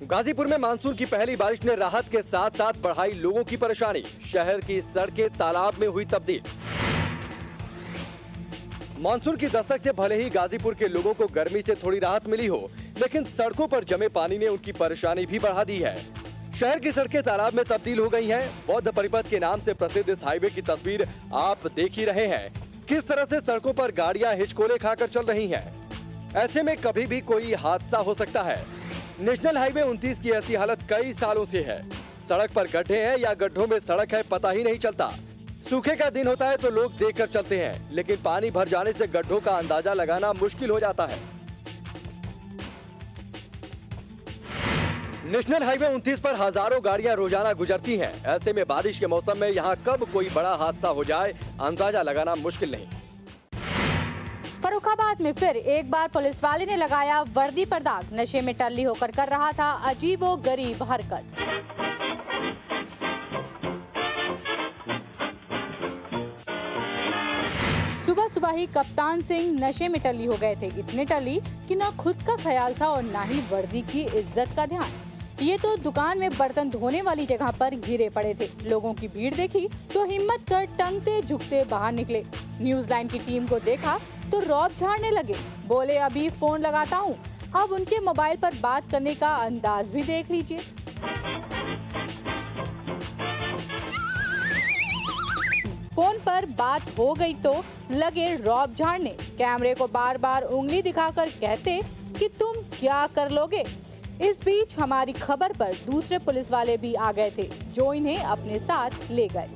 गाजीपुर में मानसून की पहली बारिश ने राहत के साथ साथ बढ़ाई लोगों की परेशानी। शहर की सड़कें तालाब में हुई तब्दील। मानसून की दस्तक से भले ही गाजीपुर के लोगों को गर्मी से थोड़ी राहत मिली हो, लेकिन सड़कों पर जमे पानी ने उनकी परेशानी भी बढ़ा दी है। शहर की सड़कें तालाब में तब्दील हो गई हैं। बौद्ध परिपथ के नाम से प्रसिद्ध इस हाईवे की तस्वीर आप देख ही रहे हैं, किस तरह से सड़कों पर गाड़ियां हिचकोले खाकर चल रही हैं। ऐसे में कभी भी कोई हादसा हो सकता है। नेशनल हाईवे 29 की ऐसी हालत कई सालों से है। सड़क पर गड्ढे हैं या गड्ढों में सड़क है, पता ही नहीं चलता। सूखे का दिन होता है तो लोग देखकर चलते हैं, लेकिन पानी भर जाने से गड्ढों का अंदाजा लगाना मुश्किल हो जाता है। नेशनल हाईवे 29 पर हजारों गाड़ियां रोजाना गुजरती हैं। ऐसे में बारिश के मौसम में यहां कब कोई बड़ा हादसा हो जाए, अंदाजा लगाना मुश्किल नहीं। फर्रुखाबाद में फिर एक बार पुलिस वाले ने लगाया वर्दी पर दाग। नशे में टल्ली होकर कर रहा था अजीबोगरीब हरकत। सुबह सुबह ही कप्तान सिंह नशे में टल्ली हो गए थे। इतने टल्ली कि न खुद का ख्याल था और न ही वर्दी की इज्जत का ध्यान। ये तो दुकान में बर्तन धोने वाली जगह पर गिरे पड़े थे। लोगों की भीड़ देखी तो हिम्मत कर टंगते झुकते बाहर निकले। न्यूज लाइन की टीम को देखा तो रौब झाड़ने लगे। बोले अभी फोन लगाता हूँ। अब उनके मोबाइल पर बात करने का अंदाज भी देख लीजिए। फोन पर बात हो गई तो लगे रौब झाड़ने। कैमरे को बार बार उंगली दिखाकर कहते कि तुम क्या कर लोगे। इस बीच हमारी खबर पर दूसरे पुलिस वाले भी आ गए थे, जो इन्हें अपने साथ ले गए।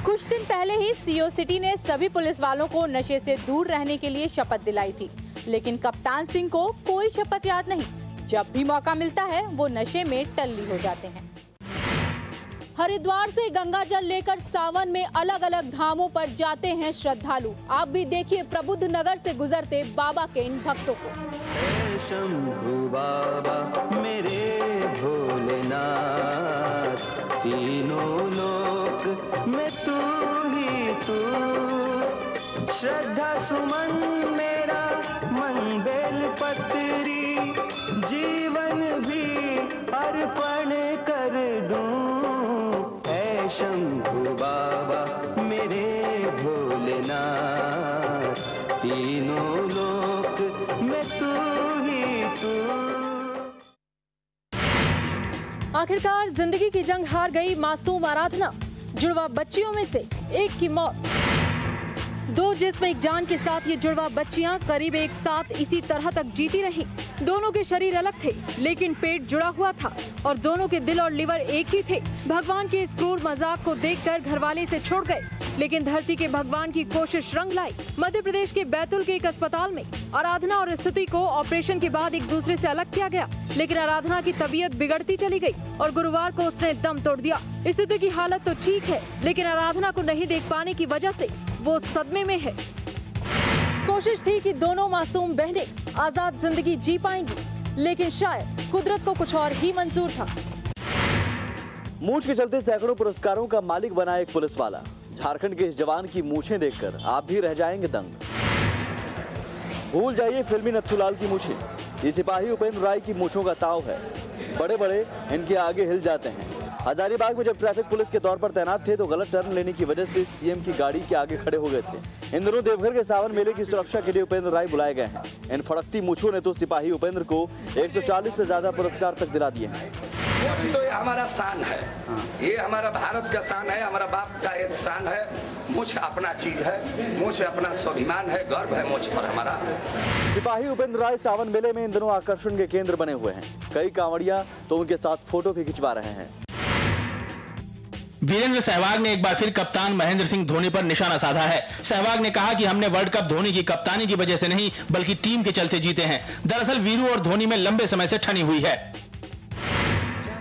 कुछ दिन पहले ही सीओ सिटी ने सभी पुलिस वालों को नशे से दूर रहने के लिए शपथ दिलाई थी, लेकिन कप्तान सिंह को कोई शपथ याद नहीं। जब भी मौका मिलता है वो नशे में टल्ली हो जाते हैं। हरिद्वार से गंगा जल लेकर सावन में अलग अलग धामों पर जाते हैं श्रद्धालु। आप भी देखिए प्रबुद्ध नगर से गुजरते बाबा के इन भक्तों को। शंभु बाबा मेरे भोलेनाथ, तीनों लोक में तू ही तू। श्रद्धा सुमन मेरा मन बेल पत्री, जीवन भी अर्पण कर दूं। ऐ शंभु बाबा मेरे भोलेनाथ, तीनों लोक में तू ही तू। आखिरकार जिंदगी की जंग हार गई मासूम आराधना। जुड़वा बच्चियों में से एक की मौत। दो जिस्म एक जान के साथ ये जुड़वा बच्चियां करीब एक साथ इसी तरह तक जीती रहीं। दोनों के शरीर अलग थे, लेकिन पेट जुड़ा हुआ था और दोनों के दिल और लिवर एक ही थे। भगवान के इस क्रूर मजाक को देखकर घरवाले इसे छोड़ गए, लेकिन धरती के भगवान की कोशिश रंग लाई। मध्य प्रदेश के बैतूल के एक अस्पताल में आराधना और स्तुति को ऑपरेशन के बाद एक दूसरे से अलग किया गया, लेकिन आराधना की तबीयत बिगड़ती चली गई और गुरुवार को उसने दम तोड़ दिया। स्तुति की हालत तो ठीक है, लेकिन आराधना को नहीं देख पाने की वजह से वो सदमे में है। कोशिश थी कि दोनों मासूम बहनें आजाद जिंदगी जी पाएंगी, लेकिन शायद कुदरत को कुछ और ही मंजूर था। मूंछ के चलते सैकड़ों पुरस्कारों का मालिक बना एक पुलिस वाला। झारखंड के इस जवान की मूंछें देखकर आप भी रह जाएंगे दंग। भूल जाइए फिल्मी नथुलाल की मूंछें, ये सिपाही उपेंद्र राय की मूंछों का ताव है। बड़े बड़े इनके आगे हिल जाते हैं। हजारीबाग में जब ट्रैफिक पुलिस के तौर पर तैनात थे तो गलत टर्न लेने की वजह से सीएम की गाड़ी के आगे खड़े हो गए थे। इन दिनों देवघर के सावन मेले की सुरक्षा के लिए उपेंद्र राय बुलाए गए हैं। इन फड़कती मूंछों ने तो सिपाही उपेंद्र को 140 से ज्यादा पुरस्कार तक दिला दिए हैं। मूंछ तो ये हमारा शान है, ये हमारा भारत का शान है, हमारा बाप का एक शान है। मूंछ अपना चीज है, मूंछ अपना स्वाभिमान है, गर्व है मूंछ पर हमारा। सिपाही उपेंद्र राय सावन मेले में इन दिनों आकर्षण के केंद्र बने हुए हैं। कई कांवड़िया तो उनके साथ फोटो भी खिंचवा रहे हैं। वीरेंद्र सहवाग ने एक बार फिर कप्तान महेंद्र सिंह धोनी पर निशाना साधा है। सहवाग ने कहा कि हमने वर्ल्ड कप धोनी की कप्तानी की वजह से नहीं, बल्कि टीम के चलते जीते हैं। दरअसल वीरू और धोनी में लंबे समय से ठनी हुई है।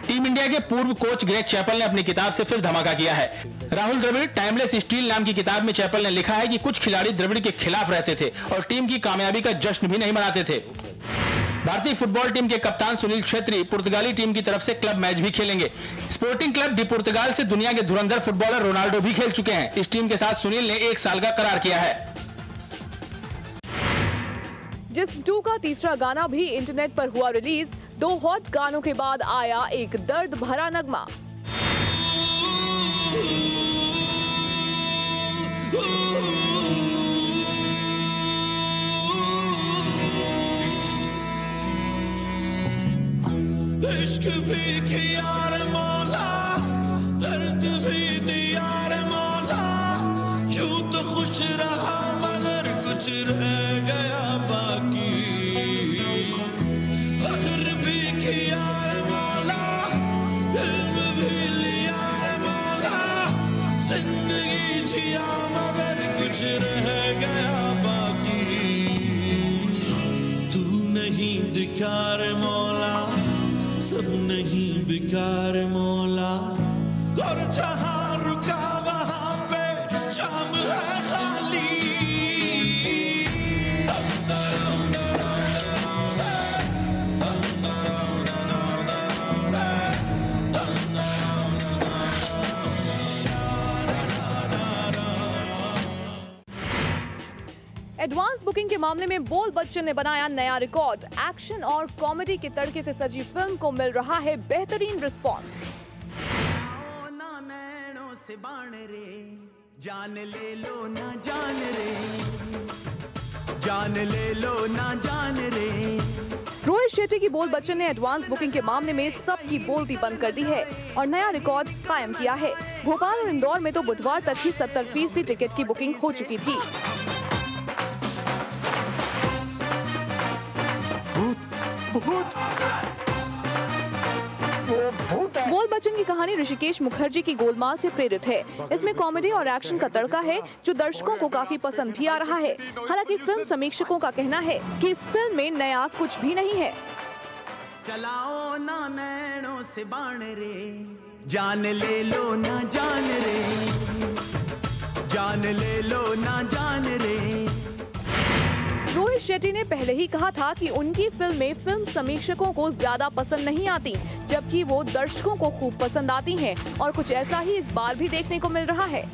टीम इंडिया के पूर्व कोच ग्रेग चैपल ने अपनी किताब से फिर धमाका किया है। राहुल द्रविड़ टाइमलेस स्टील नाम की किताब में चैपल ने लिखा है कि कुछ खिलाड़ी द्रविड़ के खिलाफ रहते थे और टीम की कामयाबी का जश्न भी नहीं मनाते थे। भारतीय फुटबॉल टीम के कप्तान सुनील छेत्री पुर्तगाली टीम की तरफ से क्लब मैच भी खेलेंगे। स्पोर्टिंग क्लब डी पुर्तगाल से दुनिया के धुरंधर फुटबॉलर रोनाल्डो भी खेल चुके हैं। इस टीम के साथ सुनील ने 1 साल का करार किया है। जिस्म 2 का तीसरा गाना भी इंटरनेट पर हुआ रिलीज। 2 हॉट गानों के बाद आया एक दर्द भरा नगमा। इश्क भी किया रे मौला, दर्द भी दिया रे मौला, यूं तो खुश रहा मगर कुछ रह गया बाकी। फख्र भी किया रे मौला, इल्म भी लिया रे मौला, जिंदगी जिया मगर कुछ रह गया बाकी। तू नहीं दिखा रे मौला, सब नहीं बेकार मौला, और जहां रुका वहां पे जाम है खाली। एडवांस बुकिंग के मामले में बोल बच्चन ने बनाया नया रिकॉर्ड। एक्शन और कॉमेडी के तड़के से सजी फिल्म को मिल रहा है बेहतरीन रिस्पॉन्स। जान ले लो ना जान रे, जान ले लो ना जान रे। रोहित शेट्टी की बोल बच्चन ने एडवांस बुकिंग के मामले में सबकी बोलती बंद कर दी है और नया रिकॉर्ड कायम किया है। भोपाल और इंदौर में तो बुधवार तक ही 70% टिकट की बुकिंग हो चुकी थी। बोल बच्चन की कहानी ऋषिकेश मुखर्जी की गोलमाल से प्रेरित है। इसमें कॉमेडी और एक्शन का तड़का है जो दर्शकों को काफी पसंद भी आ रहा है। हालांकि फिल्म समीक्षकों का कहना है कि इस फिल्म में नया कुछ भी नहीं है। चलाओ ना नैनों से बाण रे, जान ले लो ना जान रे, जान ले लो ना जान रे। रोहित शेट्टी ने पहले ही कहा था कि उनकी फिल्में फिल्म समीक्षकों को ज्यादा पसंद नहीं आती, जबकि वो दर्शकों को खूब पसंद आती हैं और कुछ ऐसा ही इस बार भी देखने को मिल रहा है।